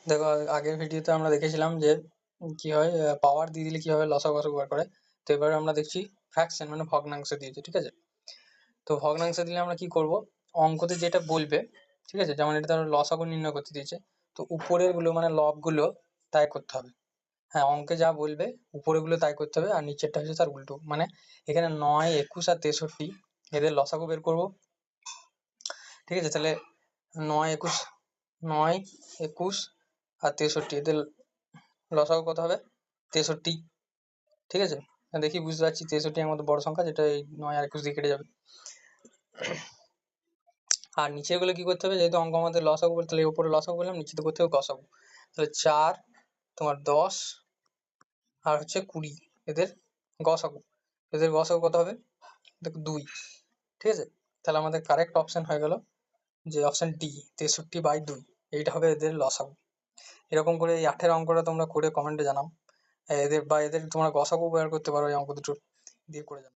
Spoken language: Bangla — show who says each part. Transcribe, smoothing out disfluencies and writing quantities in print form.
Speaker 1: দেখো, আগের ভিডিওতে আমরা দেখেছিলাম যে কি হয়, পাওয়ার দিয়ে দিলে কিভাবে লসাগু গসাগু বার করে। তো এবারে আমরা দেখছি ফ্র্যাকশন মানে ভগ্নাংশ দিয়েছে, ঠিক আছে। তো ভগ্নাংশ দিলে আমরা কি করব, অঙ্কতে যেটা বলবে, ঠিক আছে, যেমন এটা ধরো লসাগু নির্ণয় করতে দিয়েছে, তো উপরের গুলো মানে লবগুলো তাই করতে হবে। হ্যাঁ, অঙ্কে যা বলবে উপরের গুলো তাই করতে হবে, আর নিচেরটা হচ্ছে তার উল্টো। মানে এখানে 9, 21 আর 63 এদের লসাগু বের করব, ঠিক আছে। তাহলে 9, 21, 9, 21 আর 63 এদের লসাগু কত হবে? 63, ঠিক আছে। দেখি বুঝতে পারছি 63 এর মধ্যে বড় সংখ্যা, যেটা এই 9 আর 21 দিয়ে কেটে যাবে। আর নিচের গুলো কি করতে হবে, যেহেতু অঙ্ক আমাদের লসাগু বলতে, তাহলে উপরে লসাগু বললাম, নিচে তো করতে হবে গসাগু। তাহলে 4, তোমার 10 আর হচ্ছে 20 এদের গসাগু। এদের গসাগু কত হবে? দেখো 2, ঠিক আছে। তাহলে আমাদের কারেক্ট অপশন হয়ে গেল যে অপশন ডি, 63/2, এইটা হবে এদের লসাগু। এরকম করে এই 8-এর অঙ্কটা তোমরা করে কমেন্টে জানাও। এদের বা এদের তোমরা গসাগু বের করতে পারো এই অঙ্ক দুটো দিয়ে করে জানাও।